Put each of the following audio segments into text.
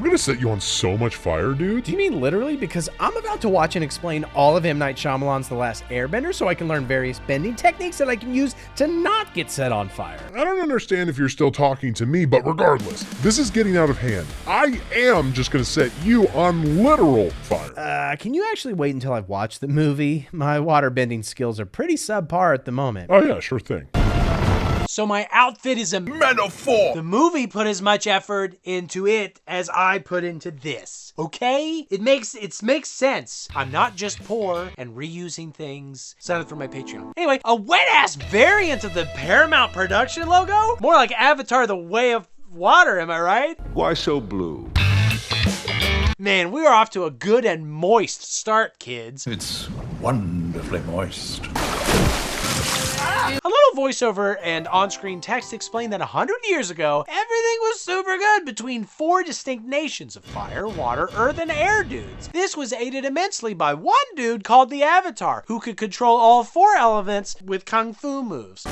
gonna set you on so much fire, dude. Do you mean literally? Because I'm about to watch and explain all of M. Night Shyamalan's The Last Airbender so I can learn various bending techniques that I can use to not get set on fire. I don't understand if you're still talking to me, but regardless, this is getting out of hand. I am just gonna set you on literal fire. Can you actually wait until I've watched the movie? My water bending skills are pretty subpar at the moment. Oh yeah, sure thing. So my outfit is a metaphor. The movie put as much effort into it as I put into this. Okay? It makes sense. I'm not just poor and reusing things. Sign up for my Patreon. Anyway, a wet-ass variant of the Paramount production logo? More like Avatar: The Way of Water, am I right? Why so blue? Man, we are off to a good and moist start, kids. It's wonderfully moist. A little voiceover and on-screen text explained that 100 years ago, everything was super good between 4 distinct nations of fire, water, earth, and air dudes. This was aided immensely by one dude called the Avatar, who could control all 4 elements with kung fu moves.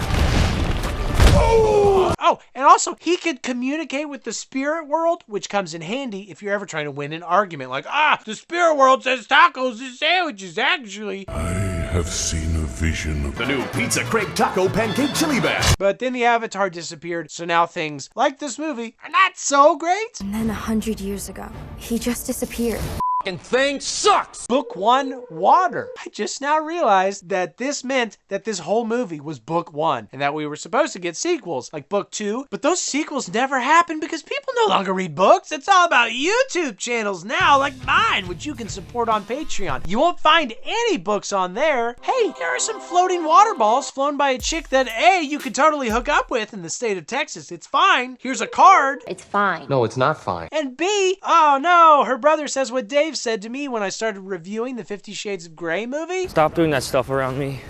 Oh, and also, he could communicate with the spirit world, which comes in handy if you're ever trying to win an argument. Like, the spirit world says tacos and sandwiches, actually. I have seen a vision of the new pizza crepe taco pancake chili bag. But then the Avatar disappeared, so now things, like this movie, are not so great. And then 100 years ago, he just disappeared. Thing sucks. Book 1, water. I just now realized that this meant that this whole movie was book 1 and that we were supposed to get sequels like book 2, but those sequels never happened because people no longer read books. It's all about YouTube channels now, like mine, which you can support on Patreon. You won't find any books on there. Hey, here are some floating water balls flown by a chick that A, you could totally hook up with in the state of Texas. It's fine. Here's a card. It's fine. No, it's not fine. And B, oh no, her brother says what Dave said to me when I started reviewing the 50 Shades of Grey movie. Stop doing that stuff around me.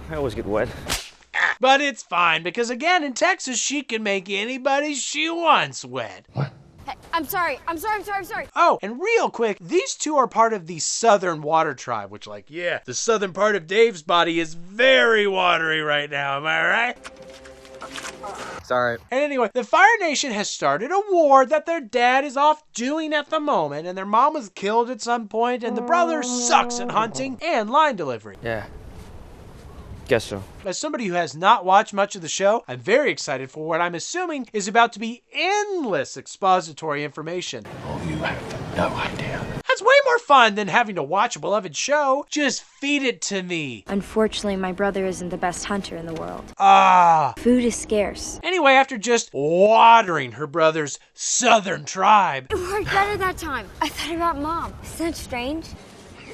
I always get wet. But it's fine, because again, in Texas, she can make anybody she wants wet. What? Hey, I'm sorry. Oh, and real quick, these two are part of the Southern Water Tribe, which the southern part of Dave's body is very watery right now, am I right? Sorry. And anyway, the Fire Nation has started a war that their dad is off doing at the moment, and their mom was killed at some point, and the brother sucks at hunting and line delivery. Yeah. Guess so. As somebody who has not watched much of the show, I'm very excited for what I'm assuming is about to be endless expository information. Oh, you have no idea. That's way more fun than having to watch a beloved show. Just feed it to me. Unfortunately, my brother isn't the best hunter in the world. Food is scarce. Anyway, after just watering her brother's southern tribe. It worked better that time. I thought about Mom. Isn't that strange?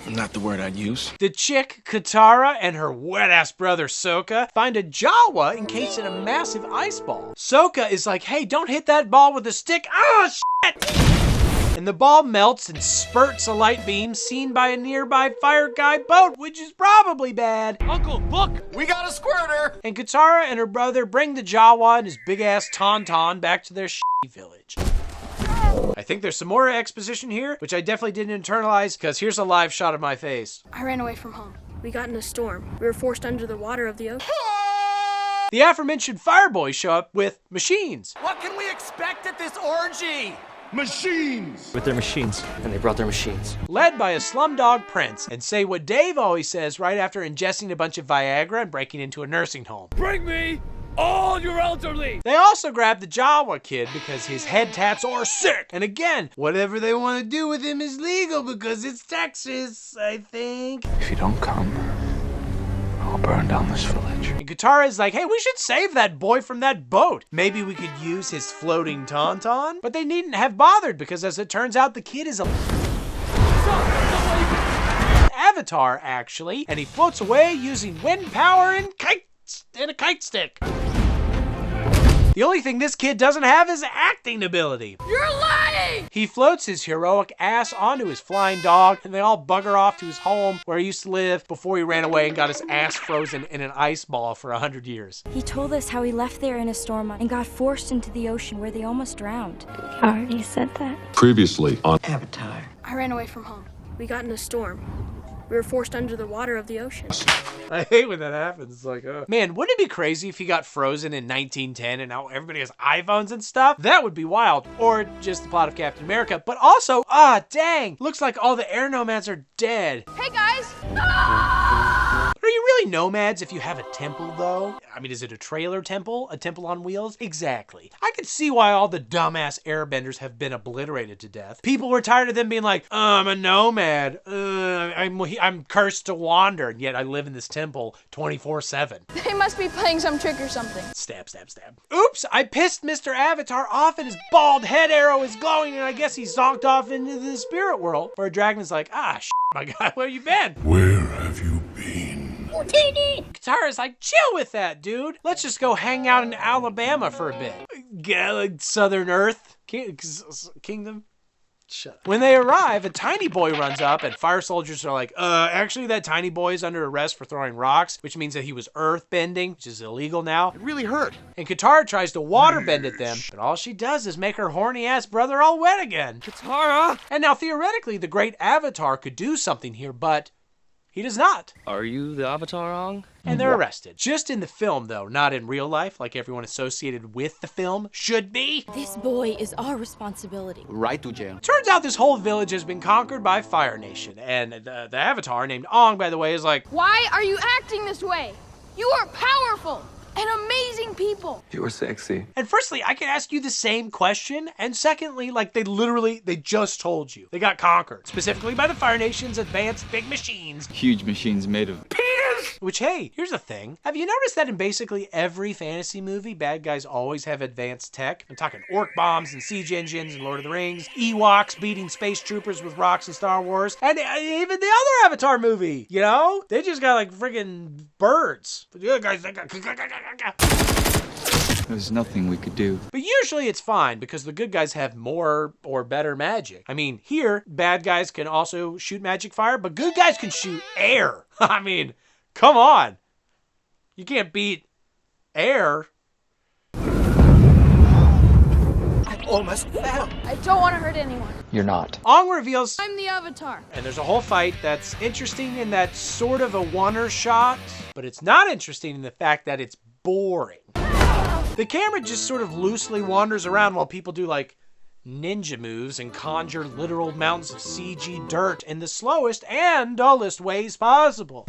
Not the word I'd use. The chick, Katara, and her wet-ass brother, Sokka, find a Jawa encased in a massive ice ball. Sokka is like, hey, don't hit that ball with a stick. Oh, shit! And the ball melts and spurts a light beam seen by a nearby Fire Guy boat, which is probably bad. Uncle, look! We got a squirter! And Katara and her brother bring the Jawa and his big-ass Tauntaun back to their village. I think there's some more exposition here, which I definitely didn't internalize, because here's a live shot of my face. I ran away from home. We got in a storm. We were forced under the water of the ocean. The aforementioned fire boys show up with machines. What can we expect at this orgy? Machines! With their machines. And they brought their machines. Led by a slumdog prince, and say what Dave always says right after ingesting a bunch of Viagra and breaking into a nursing home. Bring me all your elderly! They also grab the Jawa kid because his head tats are sick. And again, whatever they want to do with him is legal because it's Texas, I think. If you don't come, I'll burn down this village. And Katara is like, hey, we should save that boy from that boat. Maybe we could use his floating tauntaun. But they needn't have bothered because as it turns out, the kid is a Avatar, actually. And he floats away using wind power and a kite stick. The only thing this kid doesn't have is acting ability. You're lying! He floats his heroic ass onto his flying dog, and they all bugger off to his home where he used to live before he ran away and got his ass frozen in an ice ball for 100 years. He told us how he left there in a storm and got forced into the ocean where they almost drowned. I already said that. Previously on Avatar. I ran away from home. We got in a storm. We were forced under the water of the ocean. I hate when that happens. It's like, man, wouldn't it be crazy if he got frozen in 1910 and now everybody has iPhones and stuff? That would be wild. Or just the plot of Captain America. But also, dang, looks like all the air nomads are dead. Hey guys! Are you really nomads if you have a temple, though? I mean, is it a trailer temple? A temple on wheels? Exactly. I could see why all the dumbass airbenders have been obliterated to death. People were tired of them being like, I'm a nomad. I'm cursed to wander, and yet I live in this temple 24/7. They must be playing some trick or something. Stab, stab, stab. Oops, I pissed Mr. Avatar off and his bald head arrow is glowing, and I guess he zonked off into the spirit world. Where a dragon is like, my guy, where you been? Where have you been? Katara's like, chill with that, dude. Let's just go hang out in Alabama for a bit. Like Southern Earth Kingdom. Shut up. When they arrive, a tiny boy runs up and fire soldiers are like, actually that tiny boy is under arrest for throwing rocks, which means that he was earth bending, which is illegal now. It really hurt. And Katara tries to water bend at them, but all she does is make her horny ass brother all wet again. Katara! And now theoretically, the great Avatar could do something here, but he does not. Are you the Avatar, Ong? And they're arrested. Just in the film, though, not in real life, like everyone associated with the film should be. This boy is our responsibility. Right to jail. Turns out this whole village has been conquered by Fire Nation, and the Avatar, named Ong, by the way, is like, Why are you acting this way? You are powerful and amazing people. You were sexy. and firstly, I can ask you the same question, and secondly, like, they just told you. They got conquered, specifically by the Fire Nation's advanced big machines. Huge machines made of Which, hey, here's the thing. Have you noticed that in basically every fantasy movie, bad guys always have advanced tech? I'm talking orc bombs and siege engines in Lord of the Rings, Ewoks beating space troopers with rocks in Star Wars, and even the other Avatar movie, you know? They just got, like, friggin' birds. But the other guys, they got... There's nothing we could do. But usually it's fine because the good guys have more or better magic. I mean, here, bad guys can also shoot magic fire, but good guys can shoot air. I mean... Come on. You can't beat air. I almost fell. I don't want to hurt anyone. You're not. Ong reveals, I'm the Avatar. and there's a whole fight that's interesting in that sort of a one-er shot, but it's not interesting in the fact that it's boring. The camera just sort of loosely wanders around while people do like ninja moves and conjure literal mountains of CG dirt in the slowest and dullest ways possible.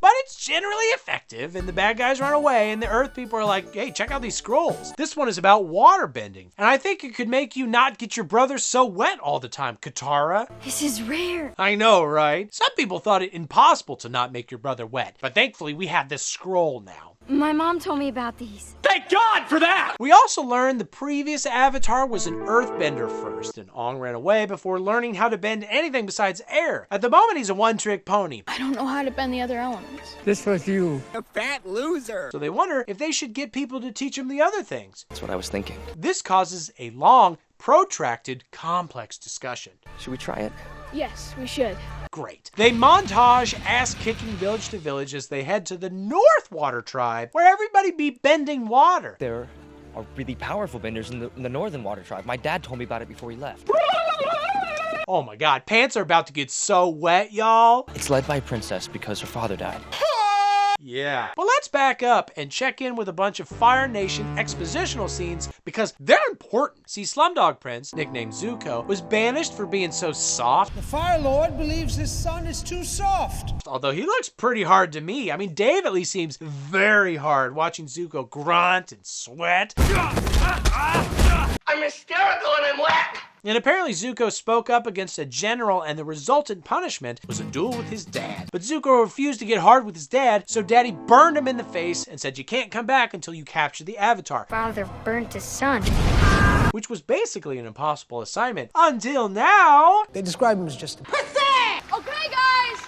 But it's generally effective, and the bad guys run away, and the Earth people are like, hey, check out these scrolls. This one is about water bending, and I think it could make you not get your brother so wet all the time, Katara. This is rare. I know, right? Some people thought it impossible to not make your brother wet, but thankfully we have this scroll now. My mom told me about these. Thank God for that! We also learned the previous Avatar was an earthbender first, and Ong ran away before learning how to bend anything besides air. At the moment, he's a one-trick pony. I don't know how to bend the other elements. This was you. A fat loser. So they wonder if they should get people to teach them the other things. That's what I was thinking. This causes a long, protracted, complex discussion. Should we try it? Yes, we should. Great. They montage ass-kicking village to village as they head to the North Water Tribe, where everybody be bending water. There are really powerful benders in the Northern Water Tribe. My dad told me about it before he left. Oh my god, pants are about to get so wet, y'all. It's led by a princess because her father died. Yeah. But let's back up and check in with a bunch of Fire Nation expositional scenes because they're important. See, Slumdog Prince, nicknamed Zuko, was banished for being so soft. The Fire Lord believes his son is too soft. Although he looks pretty hard to me. I mean, Dave at least seems very hard watching Zuko grunt and sweat. I'm hysterical and I'm wet. And apparently Zuko spoke up against a general, and the resultant punishment was a duel with his dad. But Zuko refused to get hard with his dad, so Daddy burned him in the face and said you can't come back until you capture the Avatar. Father burnt his son. Which was basically an impossible assignment. Until now... They describe him as just a... Okay, guys,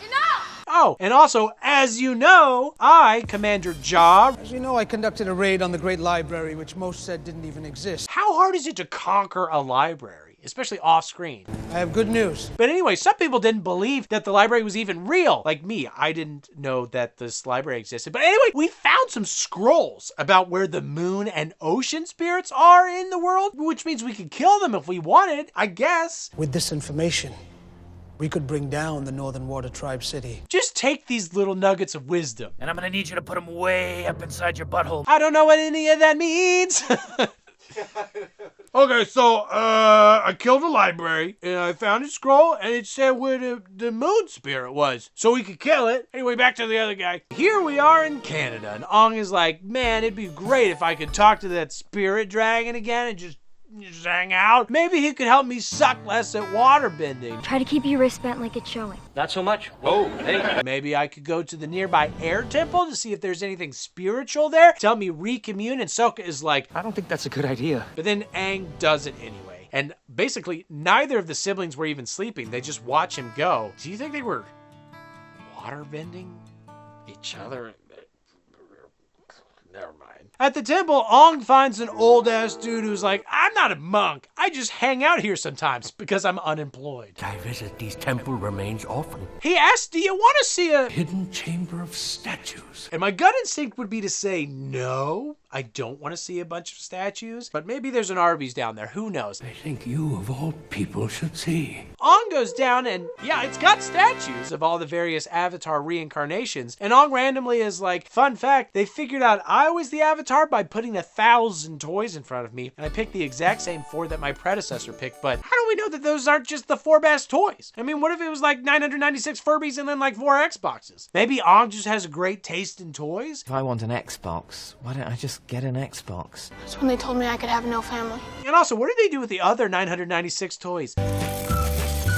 enough! Oh, and also, as you know, I, Commander Ja... As you know, I conducted a raid on the Great Library, which most said didn't even exist. How hard is it to conquer a library? library, especially off screen. I have good news. But anyway, some people didn't believe that the library was even real. Like me, I didn't know that this library existed. But anyway, we found some scrolls about where the moon and ocean spirits are in the world, which means we could kill them if we wanted, I guess. With this information, we could bring down the Northern Water Tribe city. Just take these little nuggets of wisdom. And I'm gonna need you to put them way up inside your butthole. I don't know what any of that means. Okay, so I killed a library and I found a scroll and it said where the moon spirit was, so we could kill it. Anyway, back to the other guy. Here we are in Canada, and Ong is like, man, it'd be great if I could talk to that spirit dragon again and just hang out. Maybe he could help me suck less at water bending. Try to keep your wrist bent like it's showing. Not so much. Oh, hey. Maybe I could go to the nearby air temple to see if there's anything spiritual there. Tell me recommune, and Sokka is like, I don't think that's a good idea. but then Aang does it anyway. And basically, neither of the siblings were even sleeping. They just watch him go. Do you think they were water bending each other? Never mind. At the temple, Ong finds an old-ass dude who's like, I'm not a monk. I just hang out here sometimes because I'm unemployed. I visit these temple remains often. He asks, do you want to see a Hidden chamber of statues. And my gut instinct would be to say, no, I don't want to see a bunch of statues. But maybe there's an Arby's down there. Who knows? I think you, of all people, should see. Ong goes down and, yeah, it's got statues of all the various Avatar reincarnations. And Ong randomly is like, fun fact, they figured out I was the Avatar by putting 1,000 toys in front of me. And I picked the exact same 4 that my predecessor picked. But how do we know that those aren't just the 4 best toys? I mean, what if it was like 996 Furbies and then like 4 Xboxes? Maybe Ong just has a great taste in toys? If I want an Xbox, why don't I just get an Xbox? That's when they told me I could have no family. And also, what did they do with the other 996 toys?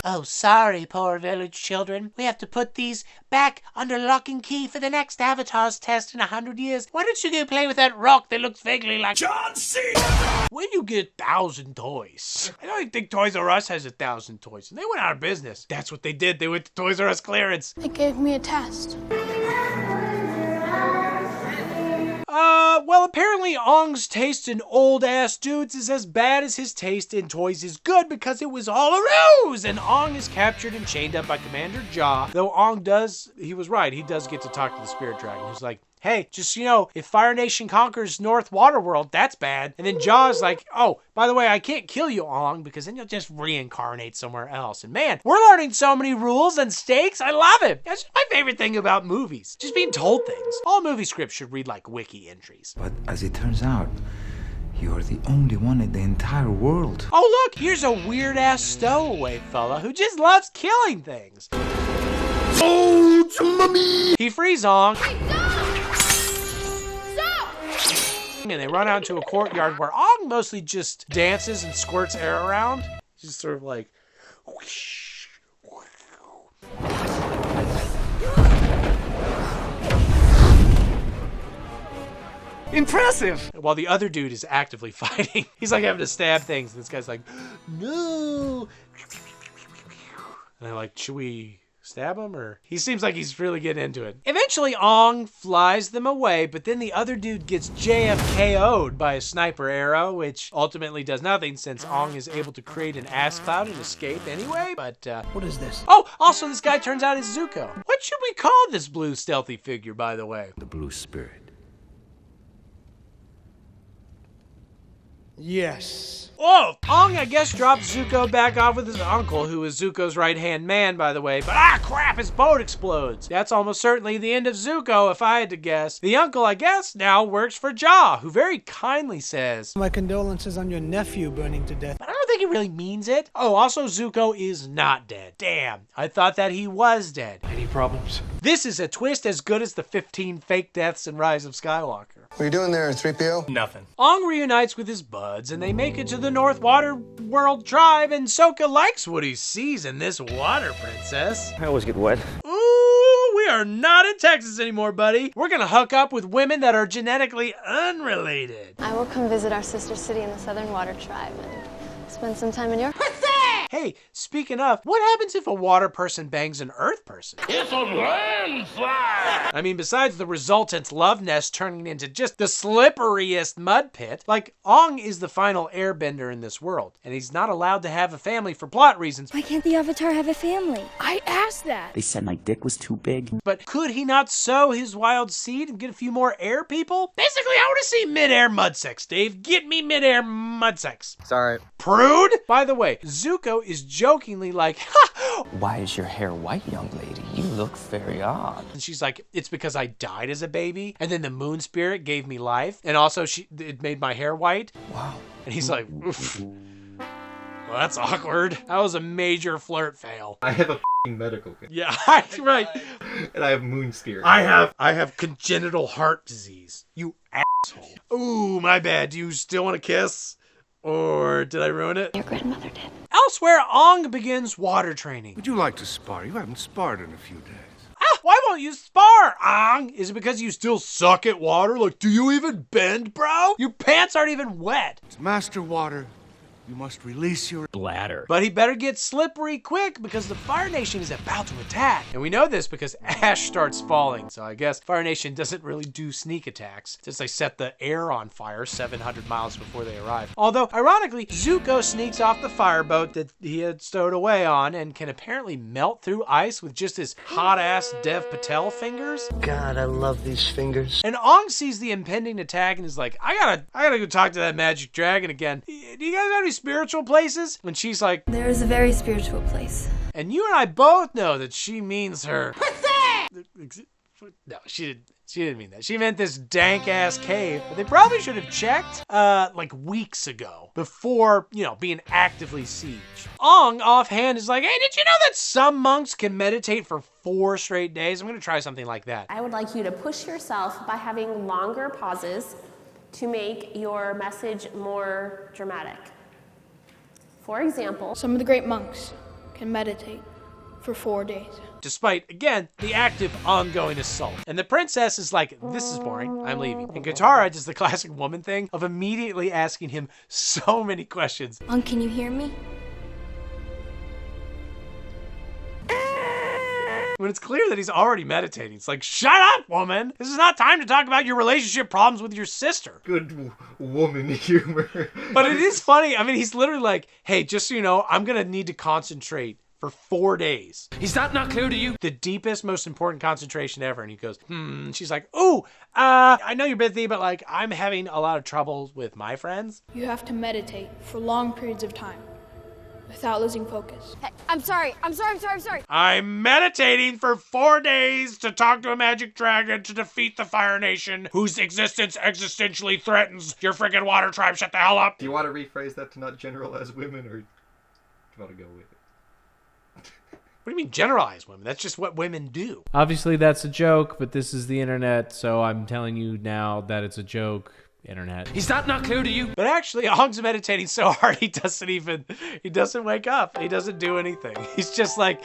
Oh, sorry, poor village children. We have to put these back under lock and key for the next Avatar's test in 100 years. Why don't you go play with that rock that looks vaguely like John Cena? When you get 1,000 toys? I don't even think Toys R Us has 1,000 toys. And they went out of business. That's what they did. They went to Toys R Us clearance. They gave me a test. Well, apparently Ong's taste in old-ass dudes is as bad as his taste in toys is good because it was all a ruse! And Ong is captured and chained up by Commander Ja, though Ong he was right, he does get to talk to the Spirit Dragon, who's like, hey, just so you know, if Fire Nation conquers North Waterworld, that's bad. And then Ja's like, oh, by the way, I can't kill you, Ong, because then you'll just reincarnate somewhere else. And man, we're learning so many rules and stakes. I love it. That's my favorite thing about movies. Just being told things. All movie scripts should read like wiki entries. But as it turns out, you're the only one in the entire world. Oh, look, here's a weird-ass stowaway fella who just loves killing things. Oh, mommy! He frees Ong. And they run out into a courtyard where Ong mostly just dances and squirts air around. He's just sort of like, whoosh, Impressive! while the other dude is actively fighting. He's like having to stab things, and this guy's like, no. And they're like, should we stab him? Or he seems like he's really getting into it. Eventually, Ong flies them away, but then the other dude gets JFKO'd by a sniper arrow, which ultimately does nothing since Ong is able to create an ass cloud and escape anyway. But What is this? oh, also this guy turns out is Zuko. What should we call this blue stealthy figure, by the way? The blue spirit. Yes. Oh, Ong, I guess, dropped Zuko back off with his uncle, who is Zuko's right-hand man, by the way. But crap, his boat explodes. That's almost certainly the end of Zuko, if I had to guess. The uncle, I guess, now works for Ja, who very kindly says, My condolences on your nephew burning to death. but I don't think he really means it. Oh, also, Zuko is not dead. Damn, I thought that he was dead. Any problems? This is a twist as good as the 15 fake deaths in Rise of Skywalker. What are you doing there, 3PO? Nothing. Ong reunites with his buds, and they make it to the North Waterworld tribe, and Sokka likes what he sees in this water princess. I always get wet. Ooh, we are not in Texas anymore, buddy. We're gonna hook up with women that are genetically unrelated. I will come visit our sister city in the Southern Water Tribe and spend some time in your Hey, speaking of, what happens if a water person bangs an earth person? It's a landslide! I mean, besides the resultant love nest turning into just the slipperiest mud pit, like, Ong is the final airbender in this world, and he's not allowed to have a family for plot reasons. Why can't the Avatar have a family? I asked that. They said my dick was too big. But could he not sow his wild seed and get a few more air people? Basically, I want to see mid-air mud sex, Dave. Get me mid-air mud sex. Sorry. Prude? By the way, Zuko is jokingly like, ha! Why is your hair white, young lady? You look very odd. And she's like, it's because I died as a baby, and then the moon spirit gave me life, and also it made my hair white. Wow. And he's like, oof. Well, that's awkward. That was a major flirt fail. I have a medical condition. Yeah, right. And I have moon spirit. I have congenital heart disease. You asshole. Ooh, my bad. Do you still want to kiss? Or did I ruin it? Your grandmother did. Elsewhere, Ong begins water training. Would you like to spar? You haven't sparred in a few days. Why won't you spar, Ong? Is it because you still suck at water? Like, do you even bend, bro? Your pants aren't even wet. It's Master Water. You must release your bladder. But he better get slippery quick because the Fire Nation is about to attack. And we know this because ash starts falling. So I guess Fire Nation doesn't really do sneak attacks since they set the air on fire 700 miles before they arrive. Although, ironically, Zuko sneaks off the fireboat that he had stowed away on and can apparently melt through ice with just his hot-ass Dev Patel fingers. God, I love these fingers. And Ong sees the impending attack and is like, I gotta go talk to that magic dragon again. Do you guys have any spiritual places? When she's like, there is a very spiritual place. And you and I both know that she means her. No, she didn't mean that. She meant this dank-ass cave. But they probably should have checked, like weeks ago, before, being actively sieged. Ong, offhand, is like, hey, did you know that some monks can meditate for 4 straight days? I'm gonna try something like that. I would like you to push yourself by having longer pauses to make your message more dramatic. For example, some of the great monks can meditate for 4 days. Despite, again, the active, ongoing assault. And the princess is like, this is boring, I'm leaving. And Katara does the classic woman thing of immediately asking him so many questions. Ong, can you hear me? When it's clear that he's already meditating. It's like, shut up, woman! This is not time to talk about your relationship problems with your sister. Good woman humor. But it is funny. I mean, he's literally like, hey, just so you know, I'm gonna need to concentrate for 4 days. Is that not clear to you? The deepest, most important concentration ever. And he goes, She's like, ooh, I know you're busy, but like, I'm having a lot of trouble with my friends. You have to meditate for long periods of time without losing focus. Hey, I'm sorry. I'm meditating for 4 days to talk to a magic dragon to defeat the Fire Nation, whose existence existentially threatens your freaking water tribe. Shut the hell up. Do you want to rephrase that to not generalize women, or do you want to go with it? What do you mean generalize women? That's just what women do. Obviously that's a joke, but this is the internet, so I'm telling you now that it's a joke. Internet. Is that not clear to you? But actually, Ong's meditating so hard he doesn't wake up. He doesn't do anything. He's just like,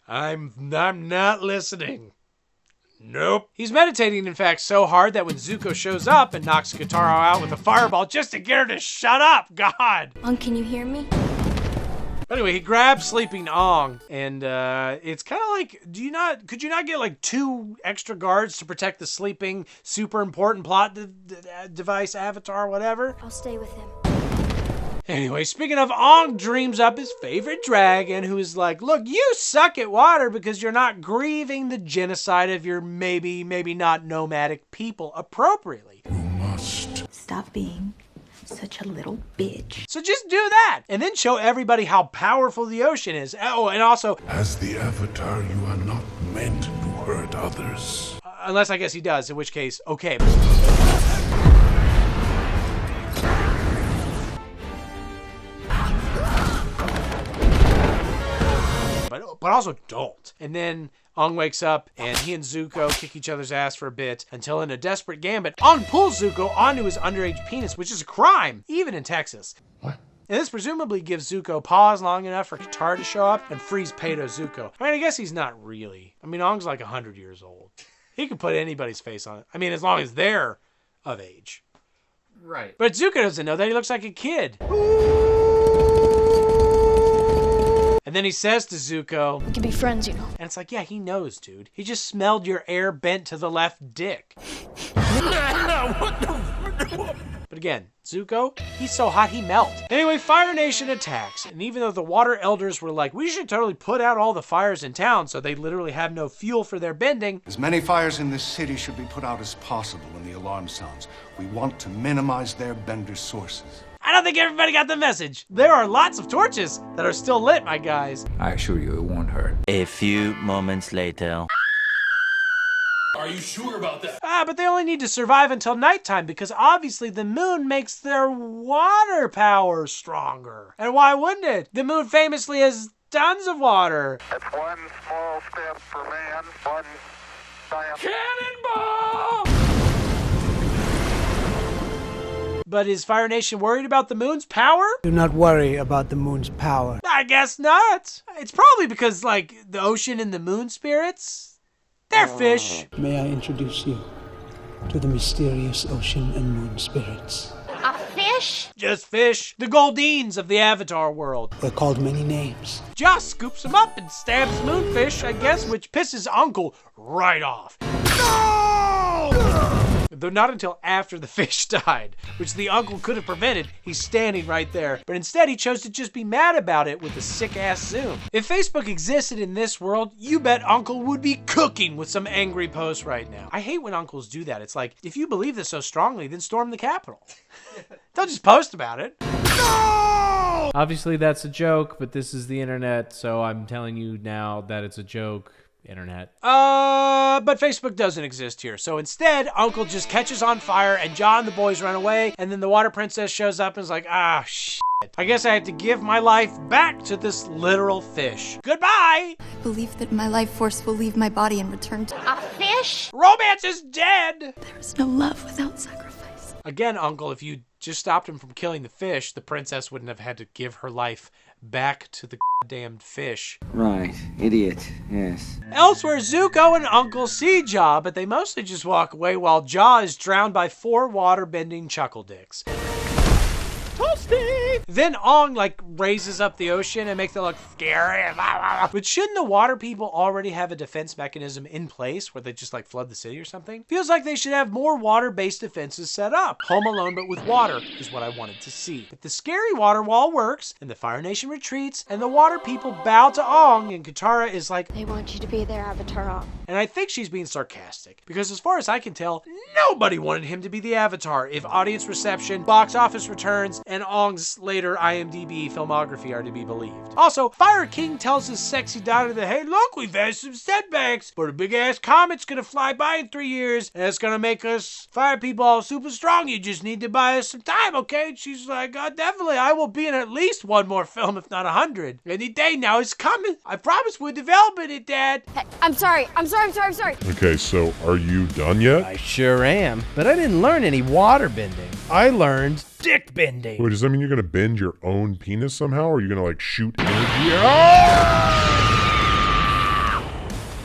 I'm not listening. Nope. He's meditating, in fact, so hard that when Zuko shows up and knocks Katara out with a fireball just to get her to shut up, God. Ong, can you hear me? Anyway, he grabs sleeping Ong, and it's kind of like, could you not get like 2 extra guards to protect the sleeping, super important plot device, avatar, whatever? I'll stay with him. Anyway, speaking of, Ong dreams up his favorite dragon, who is like, look, you suck at water because you're not grieving the genocide of your maybe not nomadic people appropriately. You must stop being such a little bitch. So just do that, and then show everybody how powerful the ocean is. Oh, and also, as the Avatar, you are not meant to hurt others. Unless I guess he does, in which case, okay. But also don't. And then Ong wakes up, and he and Zuko kick each other's ass for a bit, until in a desperate gambit, Ong pulls Zuko onto his underage penis, which is a crime, even in Texas. What? And this presumably gives Zuko pause long enough for Katara to show up and freeze Pedo Zuko. I mean, I guess he's not really. I mean, Ong's like 100 years old. He could put anybody's face on it. I mean, as long as they're of age. Right. But Zuko doesn't know that. He looks like a kid. And then he says to Zuko, We can be friends, you know. and it's like, yeah, he knows, dude. He just smelled your air bent to the left dick. But again, Zuko, he's so hot he melts. Anyway, Fire Nation attacks, and even though the Water Elders were like, we should totally put out all the fires in town so they literally have no fuel for their bending. As many fires in this city should be put out as possible when the alarm sounds. We want to minimize their bender sources. I don't think everybody got the message. There are lots of torches that are still lit, my guys. I assure you it won't hurt. A few moments later. Are you sure about that? But they only need to survive until nighttime because obviously the moon makes their water power stronger. And why wouldn't it? The moon famously has tons of water. That's one small step for man, one giant cannonball! But is Fire Nation worried about the moon's power? Do not worry about the moon's power. I guess not. It's probably because, like, the ocean and the moon spirits, they're fish. May I introduce you to the mysterious ocean and moon spirits? A fish? Just fish. The Goldines of the Avatar world. They're called many names. Joss scoops him up and stabs Moonfish, I guess, which pisses Uncle right off. No! Though not until after the fish died, which the uncle could have prevented. He's standing right there. But instead, he chose to just be mad about it with a sick-ass zoom. If Facebook existed in this world, you bet Uncle would be cooking with some angry posts right now. I hate when uncles do that. It's like, if you believe this so strongly, then storm the Capitol. Don't just post about it. No! Obviously, that's a joke, but this is the internet, so I'm telling you now that it's a joke. Internet. But Facebook doesn't exist here. So instead, Uncle just catches on fire and John and the boys run away. And then the Water Princess shows up and is like, ah, shit. I guess I have to give my life back to this literal fish. Goodbye! I believe that my life force will leave my body and return to... A fish? Romance is dead! There is no love without sacrifice. Again, Uncle, if you just stopped him from killing the fish, the princess wouldn't have had to give her life back to the goddamned fish. Right, idiot, yes. Elsewhere, Zuko and Uncle see Jaw, but they mostly just walk away while Jaw is drowned by 4 water-bending chuckle dicks. Toasty! Then Ong, like, raises up the ocean and makes it look scary. But shouldn't the water people already have a defense mechanism in place where they just, like, flood the city or something? Feels like they should have more water-based defenses set up. Home Alone, but with water, is what I wanted to see. But the scary water wall works, and the Fire Nation retreats, and the water people bow to Ong, and Katara is like, They want you to be their Avatar Ong. and I think she's being sarcastic, because as far as I can tell, nobody wanted him to be the Avatar if audience reception, box office returns, and Ong's later IMDb filmography are to be believed. Also, Fire King tells his sexy daughter that, hey look, we've had some setbacks, but a big ass comet's gonna fly by in 3 years, and it's gonna make us fire people all super strong. You just need to buy us some time, okay? And she's like, oh, definitely, I will be in at least one more film, if not 100. Any day now, it's coming. I promise we're developing it, Dad. Hey, I'm sorry. Okay, so are you done yet? I sure am, but I didn't learn any water bending. I learned dick bending. Wait, does that mean you're gonna bend your own penis somehow, or are you gonna like shoot energy?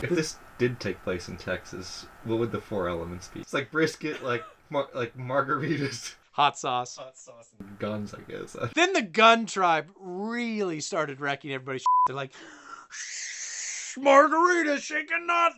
If this did take place in Texas, what would the 4 elements be? It's like brisket, like margaritas, Hot sauce. and guns, I guess. Then the gun tribe really started wrecking everybody's shit. They're like, margarita, shaken not.